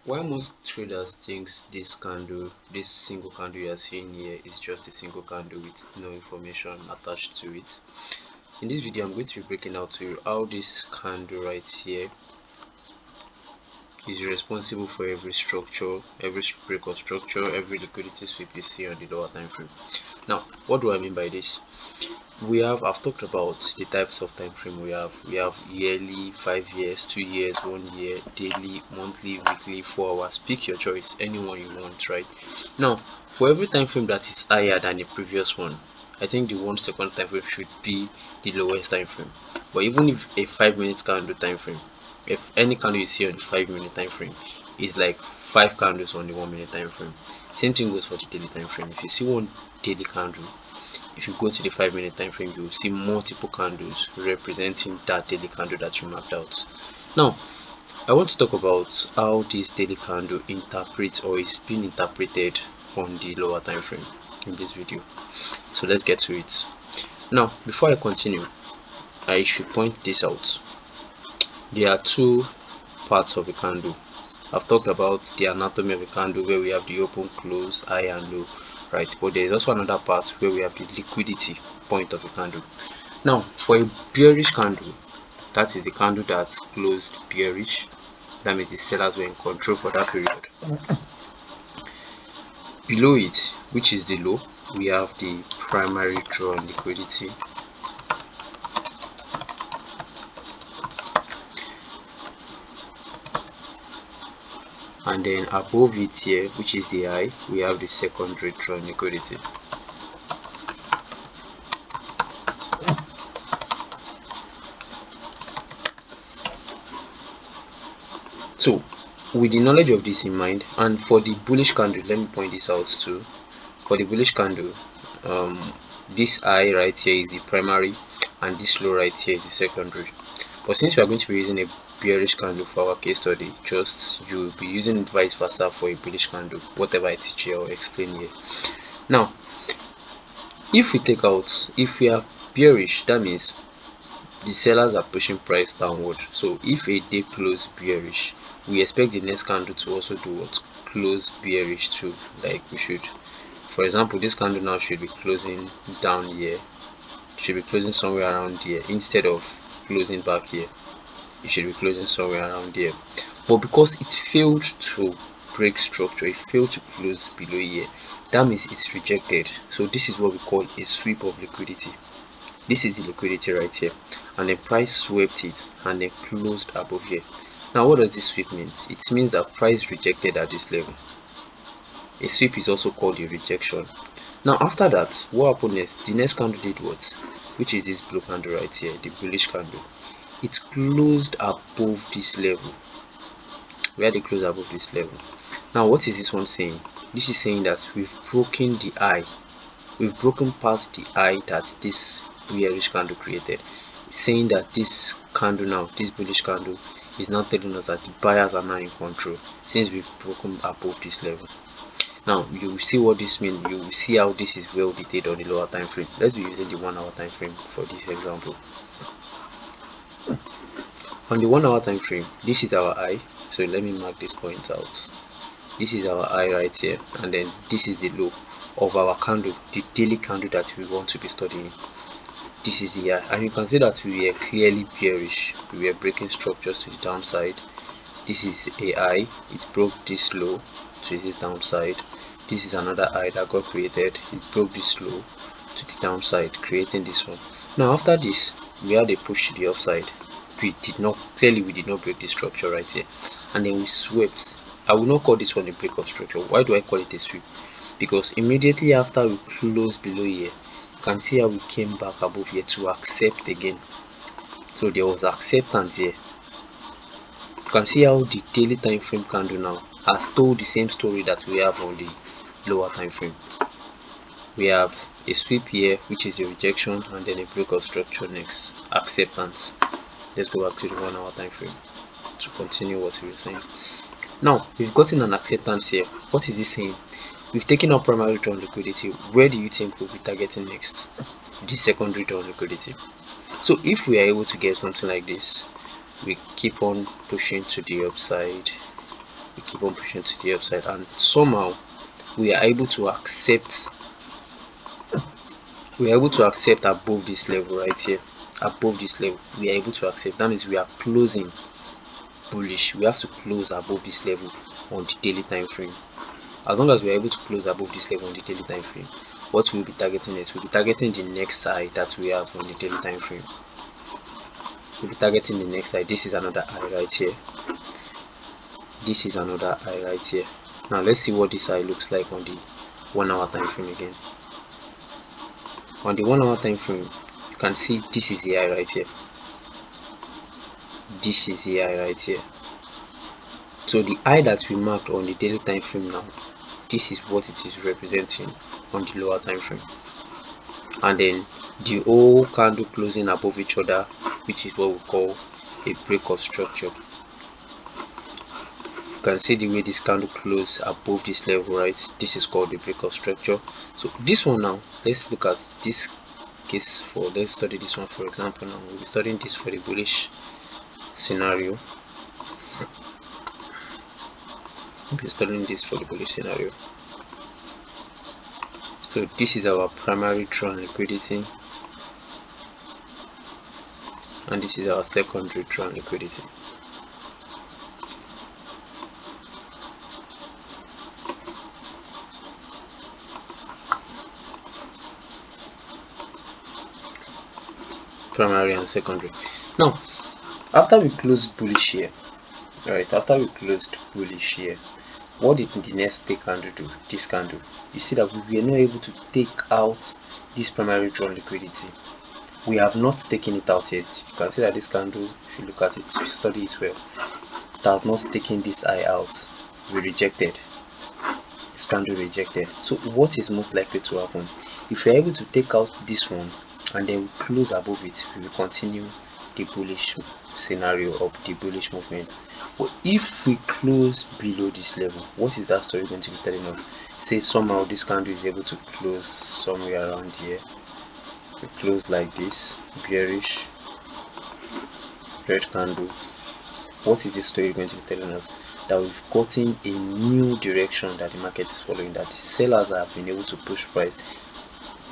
Why most traders thinks this single candle you are seeing here is just a single candle with no information attached to it. In this video, I'm going to be breaking out to you how this candle right here is responsible for every structure, every break of structure, every liquidity sweep you see on the lower time frame. Now, what do I mean by this? I've talked about the types of time frame we have. We have yearly, 5 years, 2 years, 1 year, daily, monthly, weekly, 4 hours. Pick your choice, anyone you want, right? Now, for every time frame that is higher than the previous one, I think the 1 second time frame should be the lowest time frame. But even if a 5 minute candle time frame, if any candle you see on the 5 minute time frame is like 5 candles on the 1 minute time frame, same thing goes for the daily time frame. If you see one daily candle, if you go to the 5 minute time frame, you will see multiple candles representing that daily candle that you marked out. Now, I want to talk about how this daily candle interprets or is being interpreted on the lower time frame in this video. So let's get to it. Now, before I continue, I should point this out. There are two parts of a candle. I've talked about the anatomy of a candle where we have the open, close, high and low, right? But there is also another part where we have the liquidity point of a candle. Now, for a bearish candle, that is a candle that's closed bearish. That means the sellers were in control for that period. Below it, which is the low, we have the primary draw on liquidity. And then above it here, which is the high, we have the secondary draw on liquidity. So, with the knowledge of this in mind, and for the bullish candle, let me point this out too. For the bullish candle, this high right here is the primary, and this low right here is the secondary. But since we are going to be using a bearish candle for our case study, just you'll be using it vice versa for a bullish candle, whatever I teach here or explain here. Now, if we are bearish, that means the sellers are pushing price downward. So if a day close bearish, we expect the next candle to also do what? Close bearish too. Like we should, for example, this candle now should be closing down here, should be closing somewhere around here instead of closing back here. It should be closing somewhere around here. But because it failed to break structure, it failed to close below here, that means it's rejected. So this is what we call a sweep of liquidity. This is the liquidity right here, and the price swept it and then closed above here. Now, what does this sweep mean? It means that price rejected at this level. A sweep is also called a rejection. Now, after that, what happened next? The next candle did what? Which is this blue candle right here, the bullish candle. It closed above this level. Where they close above this level. Now, what is this one saying? This is saying that we've broken the high. We've broken past the high that this bearish candle created. It's saying that this candle now, this bullish candle, is now telling us that the buyers are now in control since we've broken above this level. Now you will see what this means. You will see how this is well detailed on the lower time frame. Let's be using the 1 hour time frame for this example. On the 1 hour time frame, this is our high. So let me mark this point out. This is our high right here, and then this is the low of our candle, the daily candle that we want to be studying. This is the high, and you can see that we were clearly bearish. We were breaking structures to the downside. This is a high, it broke this low to this downside. This is another high that got created, it broke this low to the downside, creating this one. Now after this, we had a push to the upside. We did not break this structure right here, and then we swept. I will not call this one a break of structure. Why do I call it a sweep? Because immediately after we closed below here, you can see how we came back above here to accept again. So there was acceptance here. You can see how the daily time frame candle now has told the same story that we have on the lower time frame. We have a sweep here, which is a rejection, and then a break of structure next, acceptance. Let's go back to the 1 hour time frame to continue what we were saying. Now we've gotten an acceptance here. What is this saying? We've taken our primary drawn liquidity. Where do you think we'll be targeting next? The secondary drawn liquidity. So if we are able to get something like this, we keep on pushing to the upside, we we keep on pushing to the upside, and somehow we are able to accept above this level right here. Above this level we are able to accept. That means we are closing bullish. We have to close above this level on the daily time frame. As long as we are able to close above this level on the daily time frame, what we'll be targeting is we'll be targeting the next high that we have on the daily time frame. We'll be targeting the next high. This is another high right here. This is another high right here. Now let's see what this high looks like on the 1 hour time frame again. On the 1 hour time frame, you can see this is the high right here. This is the high right here. So the high that we marked on the daily time frame now, this is what it is representing on the lower time frame. And then the whole candle closing above each other, which is what we call a break of structure. You can see the way this candle close above this level, right? This is called the break of structure. So this one now, let's look at this case for, let's study this one for example. Now we'll be studying this for the bullish scenario. We'll be studying this for the bullish scenario. So this is our primary drawn liquidity, and this is our secondary drawn liquidity. Primary and secondary. Now after we closed bullish here, right, after we closed bullish here, what did the next candle do? This candle, you see that we were not able to take out this primary drawn liquidity. We have not taken it out yet. You can see that this candle, if you look at it, if you study it well, it has not taken this high out. We rejected. This candle rejected. So what is most likely to happen? If we are able to take out this one and then we close above it, we will continue the bullish scenario of the bullish movement. But if we close below this level, what is that story going to be telling us? Say somehow this candle is able to close somewhere around here. We close like this, bearish red candle. What is this story going to be telling us? That we've gotten a new direction that the market is following, that the sellers have been able to push price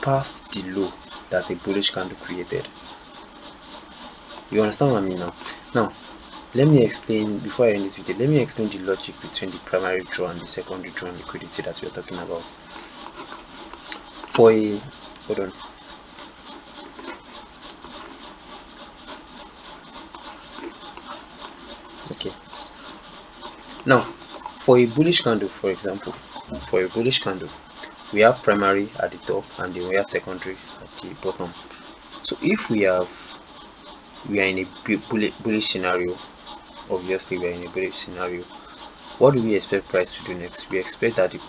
past the low that the bullish candle created. You understand what I mean now? Now let me explain, before I end this video, let me explain the logic between the primary draw and the secondary draw liquidity that we are talking about. For a, hold on, okay, now for a bullish candle, for example, for a bullish candle we have primary at the top and then we have secondary at the bottom. So if we are in a bullish scenario, obviously we are in a bullish scenario, what do we expect price to do next? We expect that the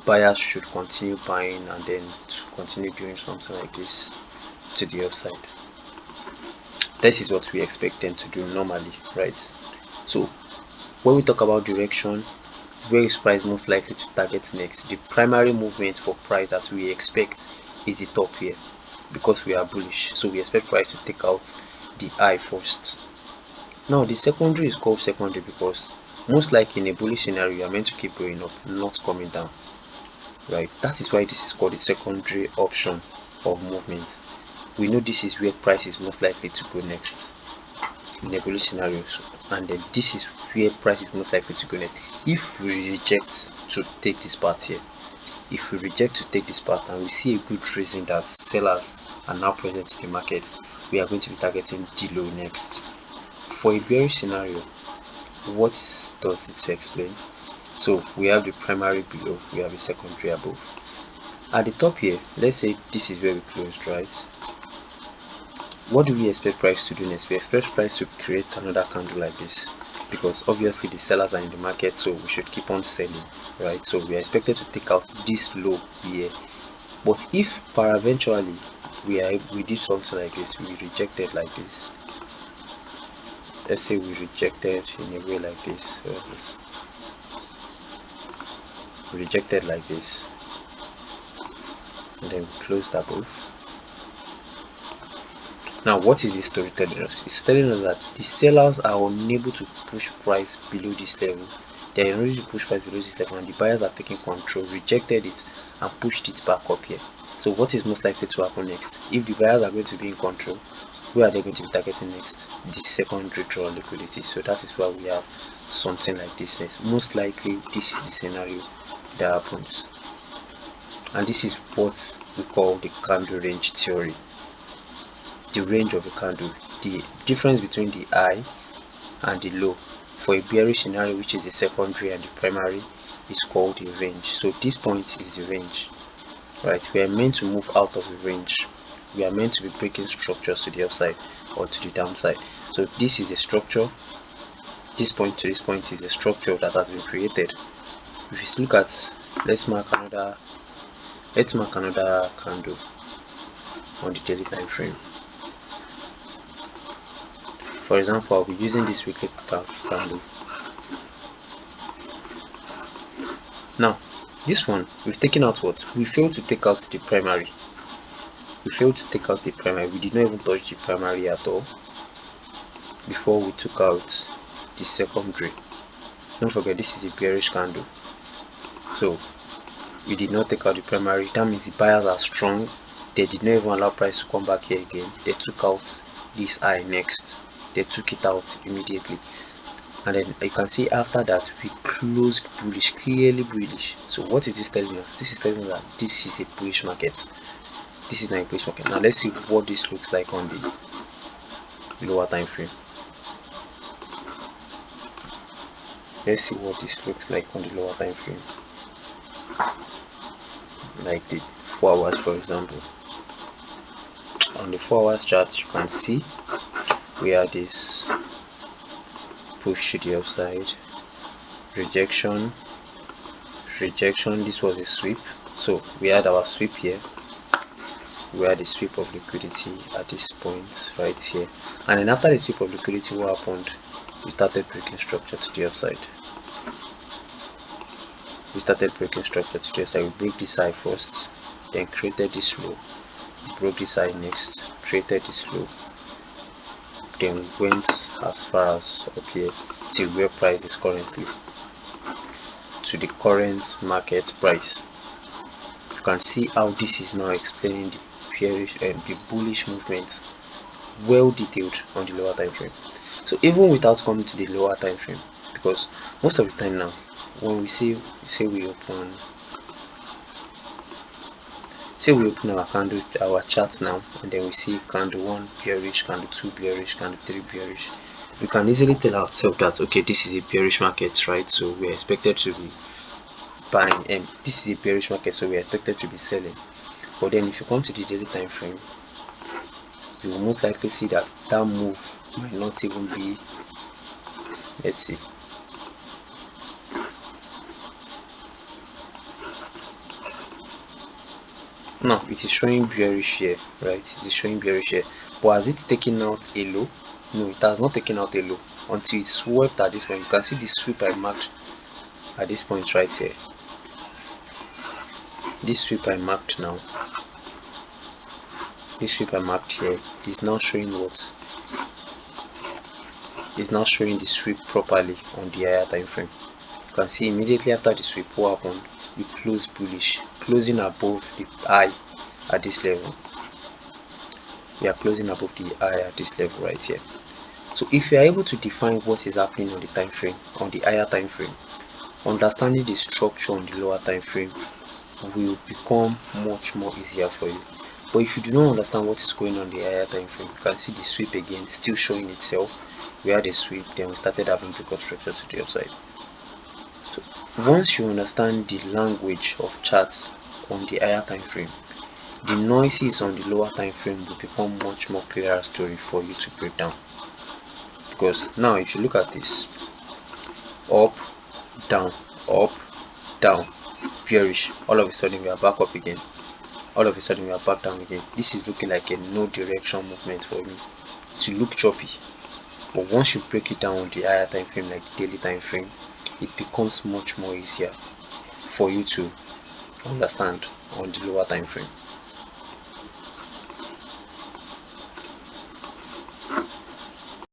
buyers should continue buying and then to continue doing something like this to the upside. This is what we expect them to do normally, right? So when we talk about direction, where is price most likely to target next? The primary movement for price that we expect is the top here, because we are bullish, so we expect price to take out the high first. Now the secondary is called secondary because most likely in a bullish scenario you are meant to keep going up, not coming down, right? That is why this is called the secondary option of movement. We know this is where price is most likely to go next in a bullish scenario, and then this is where price is most likely to go next if we reject to take this part here. If we reject to take this part and we see a good reason that sellers are now present in the market, we are going to be targeting the low next. For a bearish scenario, what does it explain? So we have the primary below, we have the secondary above. At the top here, let's say this is where we closed, right? What do we expect price to do next? We expect price to create another candle like this, because obviously the sellers are in the market, so we should keep on selling, right? So we are expected to take out this low here. But if eventually we did something like this, we rejected like this, let's say we rejected in a way like this, what's this? We rejected like this, and then we closed above. Now what is this story telling us? It's telling us that the sellers are unable to push price below this level They are ready to push price below this level, and the buyers are taking control, rejected it and pushed it back up here. So what is most likely to happen next? If the buyers are going to be in control, where are they going to be targeting next? The secondary draw liquidity. So that is why we have something like this next. Most likely this is the scenario that happens, and this is what we call the candle range theory. The range of a candle, the difference between the high and the low for a bearish scenario, which is the secondary and the primary, is called a range. So this point is the range, right? We are meant to move out of the range. We are meant to be breaking structures to the upside or to the downside. So this is a structure. This point to this point is a structure that has been created. If you look at, let's mark another candle on the daily time frame. For example, I'll be using this weekly candle. Now, this one, we've taken out what? We failed to take out the primary. We failed to take out the primary. We did not even touch the primary at all before we took out the secondary. Don't forget, this is a bearish candle. So, we did not take out the primary. That means the buyers are strong. They did not even allow price to come back here again. They took out this high next. They took it out immediately, and then you can see after that we closed bullish, clearly bullish. So what is this telling us? This is telling us that this is a bullish market. This is not a bullish market. Now let's see what this looks like on the lower time frame. Let's see what this looks like on the lower time frame, like the 4 hours, for example. On the 4 hours chart, you can see we had this push to the upside, rejection. This was a sweep. So we had our sweep here. We had a sweep of liquidity at this point right here, and then after the sweep of liquidity, what happened? We started breaking structure to the upside. We broke this high first, then created this low, broke this high next, created this low, then went as far as up here till where price is currently, to the current market price. You can see how this is now explaining the bearish and the bullish movement, well detailed on the lower time frame. So even without coming to the lower time frame, because most of the time now when we say we open our candle, our chart now, and then we see candle 1 bearish, candle 2 bearish, candle 3 bearish, we can easily tell ourselves that okay, this is a bearish market, right? So we are expected to be buying, and this is a bearish market, so we are expected to be selling. But then if you come to the daily time frame, you will most likely see that that move might not even be, let's see, now it is showing bearish here, right? It is showing bearish here, but has it taken out a low? No, it has not taken out a low until it swept at this point. You can see the sweep I marked at this point right here. This sweep I marked now, this sweep I marked here is now showing what? Is now showing the sweep properly on the higher time frame. You can see immediately after the sweep, what happened? We closed bullish, closing above the high at this level. We are closing above the high at this level right here. So if you are able to define what is happening on the time frame, on the higher time frame, understanding the structure on the lower time frame will become much more easier for you. But if you do not understand what is going on the higher time frame, you can see the sweep again still showing itself. We had a sweep, then we started having breakout structure to the upside. So once you understand the language of charts on the higher time frame, the noises on the lower time frame will become much more clearer story for you to break down. Because now if you look at this, up, down, bearish, all of a sudden we are back up again, all of a sudden we are back down again. This is looking like a no direction movement for me. It will look choppy, but once you break it down on the higher time frame, like the daily time frame, it becomes much more easier for you to understand on the lower time frame.